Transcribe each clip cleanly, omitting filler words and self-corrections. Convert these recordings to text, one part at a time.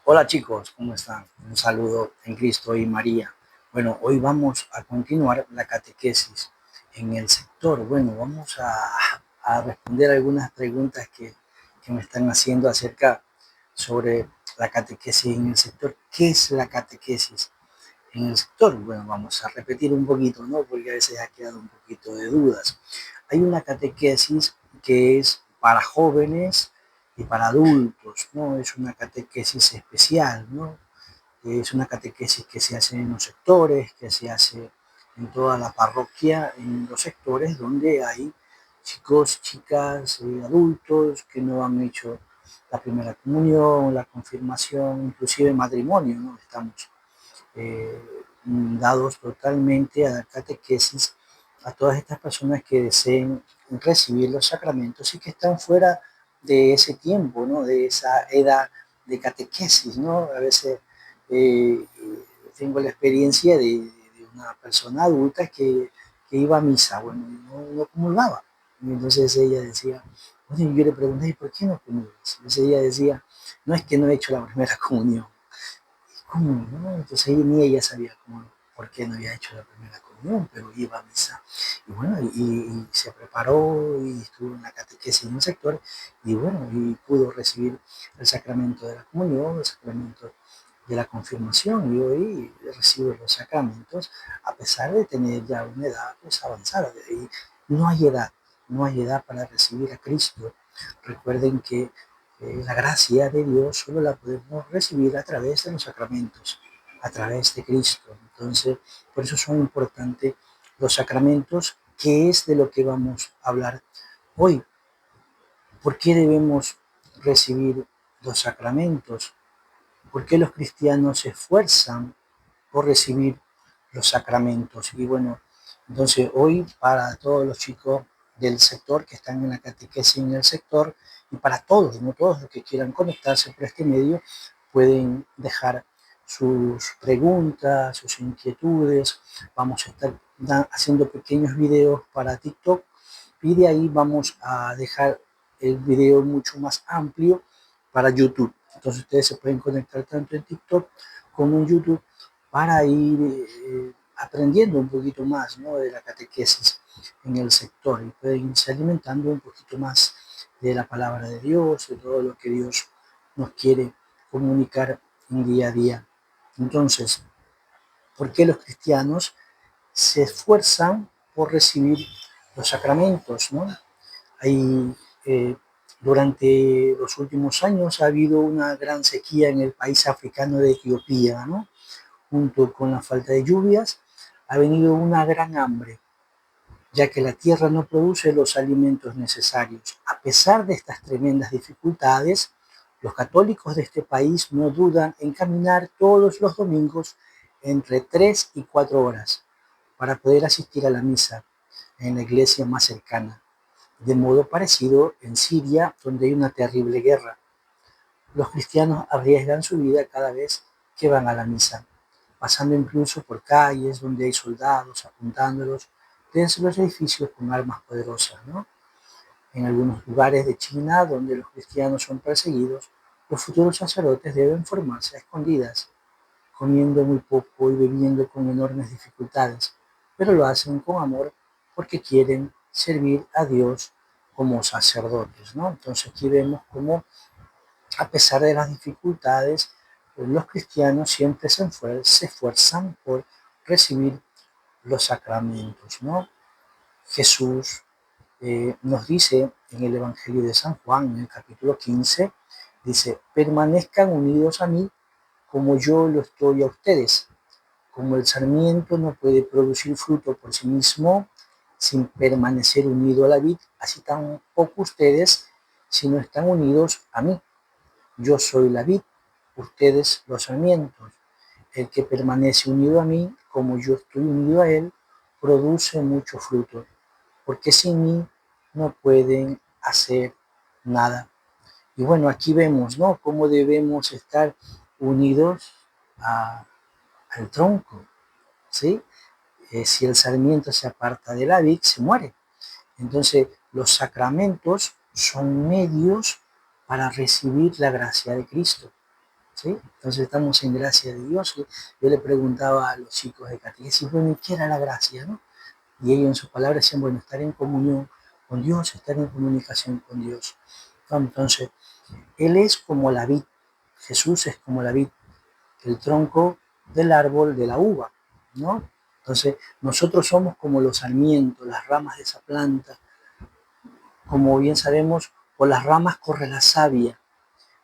Hola chicos, ¿cómo están? Un saludo en Cristo y María. Bueno, hoy vamos a continuar la catequesis en el sector. Bueno, vamos a responder algunas preguntas que me están haciendo acerca sobre la catequesis en el sector. ¿Qué es la catequesis en el sector? Bueno, vamos a repetir un poquito, ¿no? Porque a veces ha quedado un poquito de dudas. Hay una catequesis que es para jóvenes y para adultos, ¿no? Es una catequesis especial, ¿no? Es una catequesis que se hace en los sectores, que se hace en toda la parroquia, en los sectores donde hay chicos, chicas, adultos que no han hecho la primera comunión, la confirmación, inclusive matrimonio, ¿no? Estamos dados totalmente a la catequesis a todas estas personas que deseen recibir los sacramentos y que están fuera de ese tiempo, ¿no? De esa edad de catequesis, ¿no? A veces eh, tengo la experiencia de una persona adulta que iba a misa, bueno, no comulgaba. Y entonces ella decía, bueno, yo le pregunté, ¿y por qué no comulgas? Entonces ella decía, no es que no he hecho la primera comunión, ¿cómo no? Entonces ni ella sabía por qué no había hecho la primera comunión, pero iba a misa. Y bueno, y se preparó y estuvo en la catequesis en un sector y bueno, y pudo recibir el sacramento de la comunión, el sacramento de la confirmación y hoy recibe los sacramentos a pesar de tener ya una edad pues, avanzada. Y no hay edad, no hay edad para recibir a Cristo. Recuerden que la gracia de Dios solo la podemos recibir a través de los sacramentos, a través de Cristo. Entonces, por eso son importantes los sacramentos, que es de lo que vamos a hablar hoy. ¿Por qué debemos recibir los sacramentos? ¿Por qué los cristianos se esfuerzan por recibir los sacramentos? Y bueno, entonces hoy para todos los chicos del sector que están en la catequesis en el sector y para todos, no todos los que quieran conectarse por este medio, pueden dejar sus preguntas, sus inquietudes. Vamos a estar haciendo pequeños videos para TikTok y de ahí vamos a dejar el video mucho más amplio para YouTube. Entonces ustedes se pueden conectar tanto en TikTok como en YouTube para ir aprendiendo un poquito más, ¿no? De la catequesis en el sector y pueden irse alimentando un poquito más de la palabra de Dios, de todo lo que Dios nos quiere comunicar en día a día. Entonces, ¿por qué los cristianos se esfuerzan por recibir los sacramentos, ¿no? Hay, eh, durante los últimos años ha habido una gran sequía en el país africano de Etiopía, ¿no? Junto con la falta de lluvias, ha venido una gran hambre, ya que la tierra no produce los alimentos necesarios. A pesar de estas tremendas dificultades, los católicos de este país no dudan en caminar todos los domingos entre 3 y 4 horas para poder asistir a la misa en la iglesia más cercana. De modo parecido en Siria, donde hay una terrible guerra. Los cristianos arriesgan su vida cada vez que van a la misa, pasando incluso por calles donde hay soldados apuntándolos desde los edificios con armas poderosas, ¿no? En algunos lugares de China donde los cristianos son perseguidos, los futuros sacerdotes deben formarse a escondidas, comiendo muy poco y bebiendo con enormes dificultades, pero lo hacen con amor porque quieren servir a Dios como sacerdotes, ¿no? Entonces aquí vemos cómo a pesar de las dificultades, los cristianos siempre se esfuerzan por recibir los sacramentos, ¿no? Jesús nos dice en el Evangelio de San Juan, en el capítulo 15, dice, permanezcan unidos a mí como yo lo estoy a ustedes. Como el sarmiento no puede producir fruto por sí mismo sin permanecer unido a la vid, así tampoco ustedes si no están unidos a mí. Yo soy la vid, ustedes los sarmientos. El que permanece unido a mí, como yo estoy unido a él, produce mucho fruto, porque sin mí no pueden hacer nada. Y bueno, aquí vemos, ¿no? Cómo debemos estar unidos a, al tronco, ¿sí? Si el sarmiento se aparta de la vid, se muere. Entonces, los sacramentos son medios para recibir la gracia de Cristo. ¿sí? Entonces estamos en gracia de Dios. Yo le preguntaba a los chicos de catequesis, bueno, ¿y qué era la gracia, no? Y ellos en sus palabras decían, bueno, estar en comunión con Dios, estar en comunicación con Dios. Entonces, Él es como la vid, Jesús es como la vid, el tronco del árbol de la uva, ¿no? Entonces, nosotros somos como los sarmientos, las ramas de esa planta. Como bien sabemos, por las ramas corre la savia,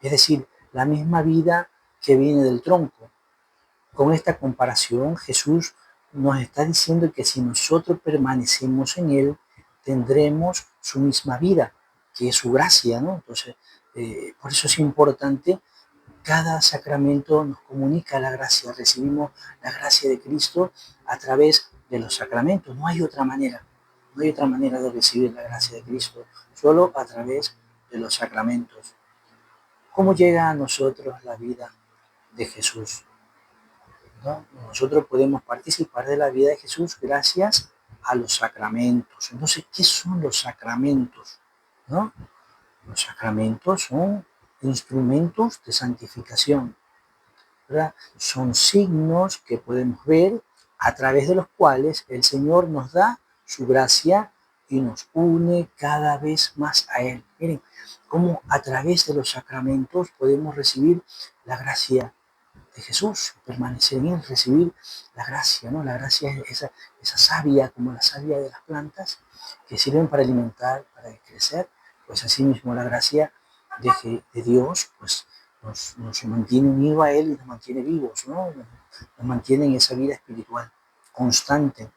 es decir, la misma vida que viene del tronco. Con esta comparación, Jesús nos está diciendo que si nosotros permanecemos en Él, tendremos su misma vida, que es su gracia, ¿no? Entonces, por eso es importante, cada sacramento nos comunica la gracia, recibimos la gracia de Cristo a través de los sacramentos, no hay otra manera, no hay otra manera de recibir la gracia de Cristo, solo a través de los sacramentos. ¿Cómo llega a nosotros la vida de Jesús? ¿No? Nosotros podemos participar de la vida de Jesús gracias a los sacramentos. Entonces, ¿qué son los sacramentos? ¿No? Los sacramentos son instrumentos de santificación, ¿verdad? Son signos que podemos ver a través de los cuales el Señor nos da su gracia y nos une cada vez más a Él. Miren, cómo a través de los sacramentos podemos recibir la gracia de Jesús, permanecer en Él, recibir la gracia, ¿no? La gracia es esa savia, como la savia de las plantas, que sirven para alimentar, para crecer, pues así mismo la gracia de Dios, pues nos mantiene unidos a Él y nos mantiene vivos, ¿no? Nos mantiene en esa vida espiritual constante.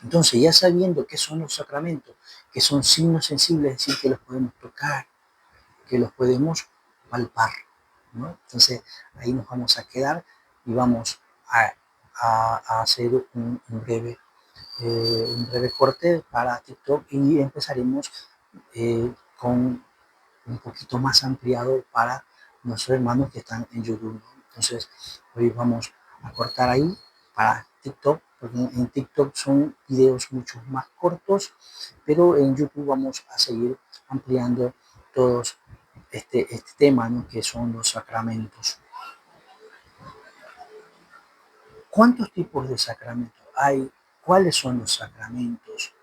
Entonces, ya sabiendo qué son los sacramentos, que son signos sensibles, es decir, que los podemos tocar, que los podemos palpar, ¿no? Entonces, ahí nos vamos a quedar y vamos a hacer un breve corte para TikTok y empezaremos con un poquito más ampliado para nuestros hermanos que están en YouTube. Entonces, hoy vamos a cortar ahí para TikTok, porque en TikTok son videos mucho más cortos, pero en YouTube vamos a seguir ampliando todos este tema, ¿no? Que son los sacramentos. ¿Cuántos tipos de sacramentos hay? ¿Cuáles son los sacramentos?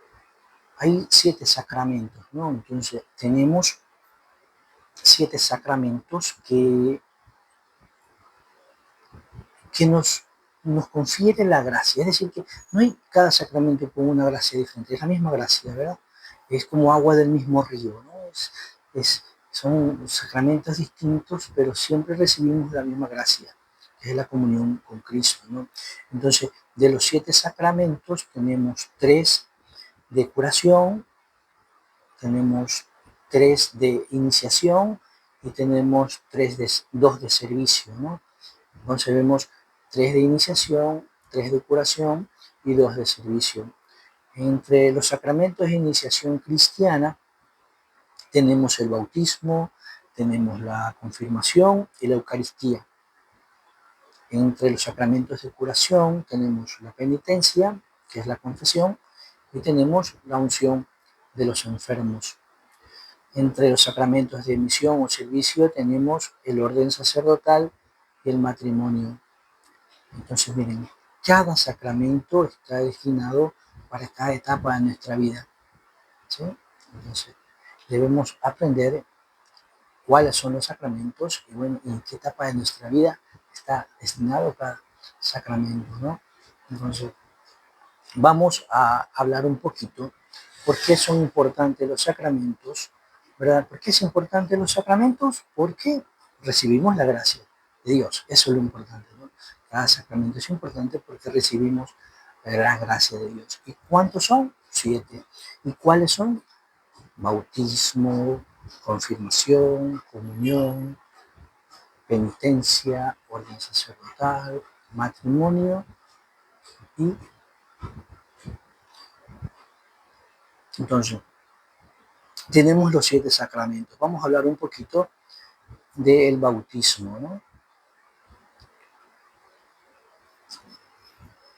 Hay 7 sacramentos, ¿no? Entonces tenemos 7 sacramentos que nos confiere la gracia. Es decir, que no hay cada sacramento con una gracia diferente, es la misma gracia, ¿verdad? Es como agua del mismo río, ¿no? Son sacramentos distintos, pero siempre recibimos la misma gracia, que es la comunión con Cristo, ¿no? Entonces, de los 7 sacramentos tenemos 3 de curación, tenemos 3 de iniciación y tenemos 2 de servicio, ¿no? Entonces vemos 3 de iniciación, 3 de curación y 2 de servicio. Entre los sacramentos de iniciación cristiana tenemos el bautismo, tenemos la confirmación y la Eucaristía. Entre los sacramentos de curación tenemos la penitencia, que es la confesión, y tenemos la unción de los enfermos. Entre los sacramentos de misión o servicio tenemos el orden sacerdotal y el matrimonio. Entonces, miren, cada sacramento está destinado para cada etapa de nuestra vida, ¿sí? Entonces, debemos aprender cuáles son los sacramentos y, bueno, en qué etapa de nuestra vida está destinado cada sacramento, ¿no? Entonces, vamos a hablar un poquito por qué son importantes los sacramentos, ¿verdad? ¿Por qué es importante los sacramentos? Porque recibimos la gracia de Dios, eso es lo importante, ¿no? Cada sacramento es importante porque recibimos la gran gracia de Dios. ¿Y cuántos son? 7. ¿Y cuáles son? Bautismo, confirmación, comunión, penitencia, orden sacerdotal, matrimonio y entonces tenemos los 7 sacramentos. Vamos a hablar un poquito del bautismo, ¿no?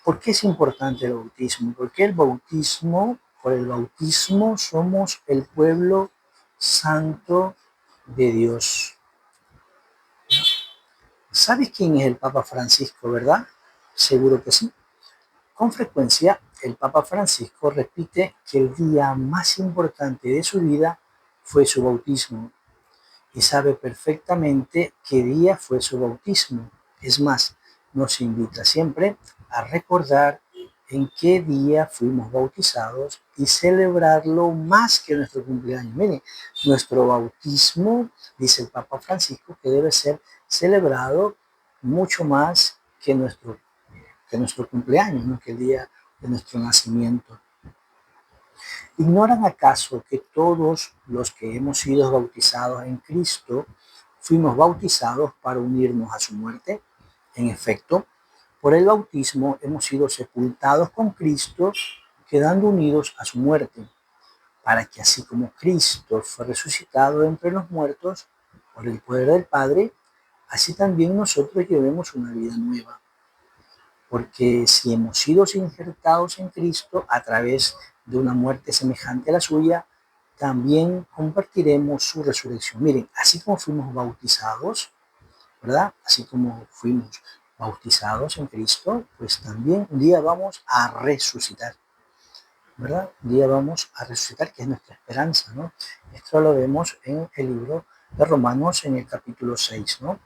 ¿Por qué es importante el bautismo? Porque por el bautismo somos el pueblo santo de Dios. ¿Sabes quién es el Papa Francisco, verdad? Seguro que sí. Con frecuencia, el Papa Francisco repite que el día más importante de su vida fue su bautismo y sabe perfectamente qué día fue su bautismo. Es más, nos invita siempre a recordar en qué día fuimos bautizados y celebrarlo más que nuestro cumpleaños. Miren, nuestro bautismo, dice el Papa Francisco, que debe ser celebrado mucho más que nuestro cumpleaños, ¿no? Que el día de nuestro nacimiento. ¿Ignoran acaso que todos los que hemos sido bautizados en Cristo fuimos bautizados para unirnos a su muerte? En efecto, por el bautismo hemos sido sepultados con Cristo, quedando unidos a su muerte, para que así como Cristo fue resucitado entre los muertos por el poder del Padre, así también nosotros llevemos una vida nueva. Porque si hemos sido injertados en Cristo a través de una muerte semejante a la suya, también compartiremos su resurrección. Miren, así como fuimos bautizados, ¿verdad? Así como fuimos bautizados en Cristo, pues también un día vamos a resucitar, ¿verdad? Un día vamos a resucitar, que es nuestra esperanza, ¿no? Esto lo vemos en el libro de Romanos en el capítulo 6, ¿no?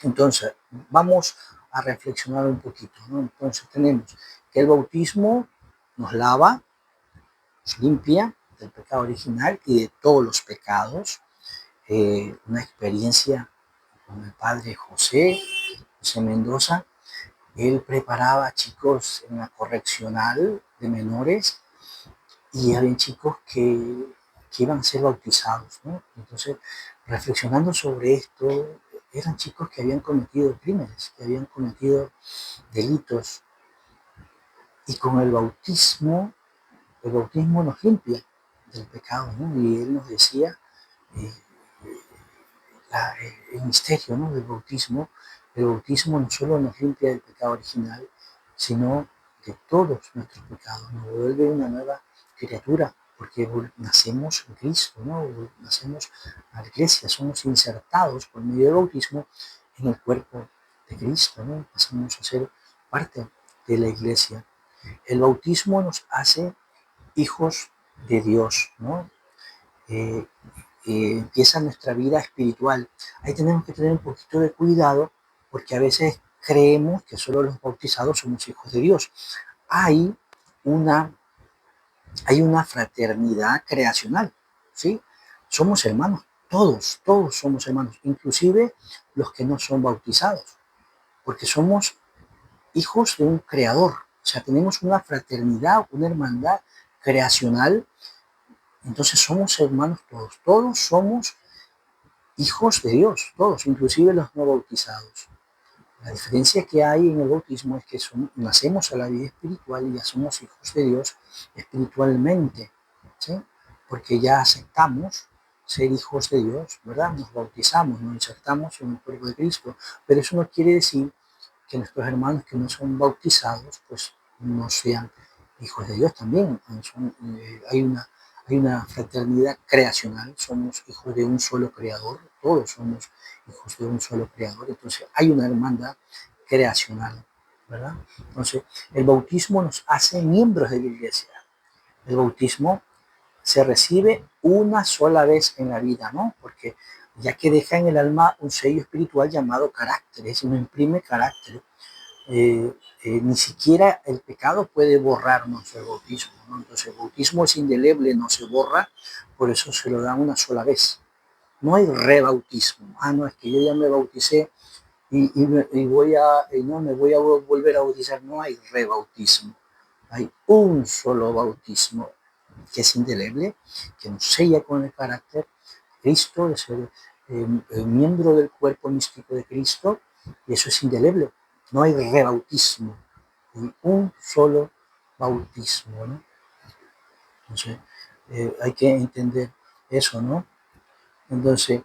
Entonces, vamos a reflexionar un poquito, ¿no? Entonces, tenemos que el bautismo nos lava, nos limpia del pecado original y de todos los pecados. Una experiencia con el padre José Mendoza. Él preparaba chicos en la correccional de menores y había chicos que iban a ser bautizados, ¿no? Entonces, reflexionando sobre esto, eran chicos que habían cometido crímenes, que habían cometido delitos, y con el bautismo nos limpia del pecado, ¿no? Y él nos decía eh, el misterio, ¿no? Del bautismo. El bautismo no solo nos limpia del pecado original, sino de todos nuestros pecados, nos vuelve una nueva criatura, porque nacemos en Cristo, ¿no? Nacemos a la iglesia, somos insertados por medio del bautismo en el cuerpo de Cristo, ¿no? Pasamos a ser parte de la iglesia. El bautismo nos hace hijos de Dios, ¿no? Eh, empieza nuestra vida espiritual. Ahí tenemos que tener un poquito de cuidado porque a veces creemos que solo los bautizados somos hijos de Dios. Hay una, hay una fraternidad creacional, ¿sí? Somos hermanos, todos somos hermanos, inclusive los que no son bautizados, porque somos hijos de un creador. O sea, tenemos una fraternidad, una hermandad creacional. Entonces somos hermanos todos somos hijos de Dios, todos, inclusive los no bautizados. La diferencia que hay en el bautismo es que nacemos a la vida espiritual y ya somos hijos de Dios espiritualmente, ¿sí? Porque ya aceptamos ser hijos de Dios, ¿verdad? Nos bautizamos, nos insertamos en el cuerpo de Cristo, pero eso no quiere decir que nuestros hermanos que no son bautizados, pues no sean hijos de Dios también. Hay una fraternidad creacional, somos hijos de un solo creador, todos somos hijos de un solo creador, entonces hay una hermandad creacional, ¿verdad? Entonces, el bautismo nos hace miembros de la iglesia. El bautismo se recibe una sola vez en la vida, ¿no? Porque ya que deja en el alma un sello espiritual llamado carácter, es decir, no imprime carácter. Ni siquiera el pecado puede borrarnos el bautismo, ¿no? Entonces el bautismo es indeleble, no se borra, por eso se lo da una sola vez. No hay rebautismo. Ah, no, es que yo ya me bauticé no me voy a volver a bautizar. No hay rebautismo. Hay un solo bautismo que es indeleble, que nos sella con el carácter Cristo, de ser miembro del cuerpo místico de Cristo, y eso es indeleble. No hay rebautismo, hay un solo bautismo, ¿no? Entonces, hay que entender eso, ¿no? Entonces,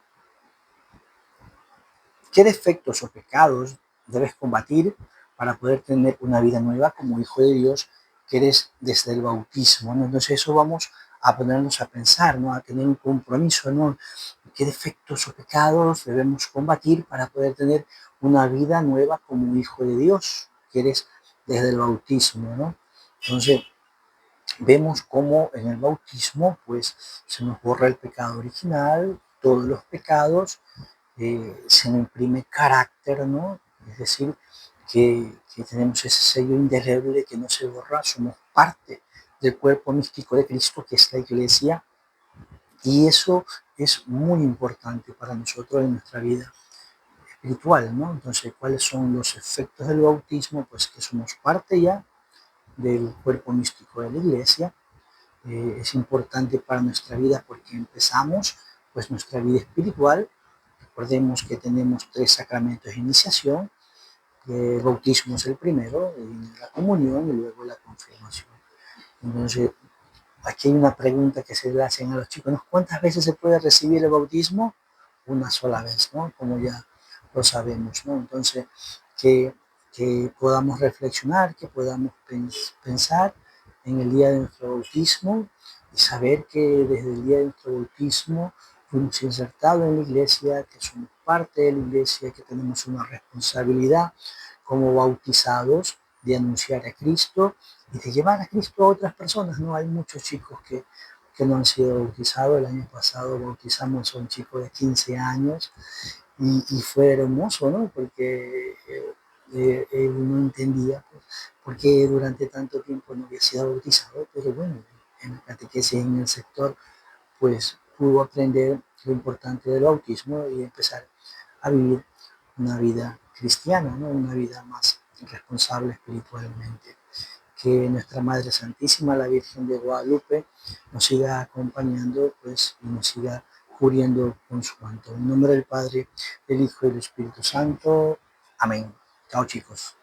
¿qué defectos o pecados debes combatir para poder tener una vida nueva como hijo de Dios que eres desde el bautismo, ¿no? Entonces eso vamos a ponernos a pensar, ¿no? A tener un compromiso, ¿no? qué defectos o pecados debemos combatir para poder tener una vida nueva como hijo de Dios, que eres desde el bautismo, ¿no? Entonces, vemos cómo en el bautismo, pues, se nos borra el pecado original, todos los pecados, se nos imprime carácter, ¿no? Es decir, que tenemos ese sello indeleble que no se borra, somos parte del cuerpo místico de Cristo, que es la iglesia, y eso es muy importante para nosotros en nuestra vida espiritual, ¿no? Entonces, ¿cuáles son los efectos del bautismo? Pues que somos parte ya del cuerpo místico de la iglesia. Es importante para nuestra vida porque empezamos pues nuestra vida espiritual. Recordemos que tenemos 3 sacramentos de iniciación. El bautismo es el primero, la comunión y luego la confirmación. Entonces, aquí hay una pregunta que se le hacen a los chicos, ¿no? ¿Cuántas veces se puede recibir el bautismo? Una sola vez, ¿no? Como ya lo sabemos, ¿no? Entonces, que podamos reflexionar, que podamos pensar en el día de nuestro bautismo y saber que desde el día de nuestro bautismo fuimos insertados en la iglesia, que somos parte de la iglesia, que tenemos una responsabilidad como bautizados de anunciar a Cristo y de llevar a Cristo a otras personas, ¿no? Hay muchos chicos que no han sido bautizados. El año pasado bautizamos a un chico de 15 años y fue hermoso, ¿no? Porque él no entendía pues, por qué durante tanto tiempo no había sido bautizado, pero bueno, en la catequesis en el sector, pues pudo aprender lo importante del bautismo y empezar a vivir una vida cristiana, ¿no? Una vida más responsable espiritualmente. Que nuestra Madre Santísima, la Virgen de Guadalupe, nos siga acompañando pues, y nos siga cubriendo con su manto. En nombre del Padre, del Hijo y del Espíritu Santo. Amén. Chao chicos.